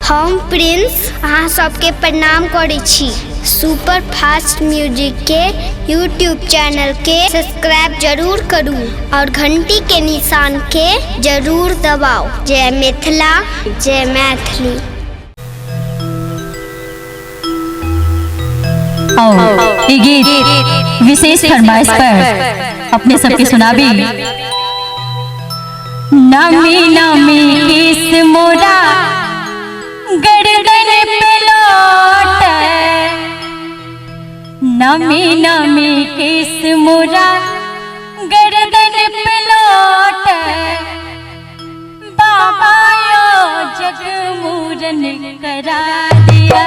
हम प्रिंस अहाँ सबके प्रणाम करै छी। सुपर फास्ट म्यूजिक के यूट्यूब चैनल के सब्सक्राइब जरूर करू और घंटी के निशान के जरूर दबाओ। जय मिथिला, जय मैथिली। ये गीत विशेष फरमाइश पर अपने सबके सुनाबी। नमी नमी किस मोरा गर्दन पे लौट, नमी नमी किस मोरा गर्दन पे लौट, बाबा यो जग मूरन करा दिया।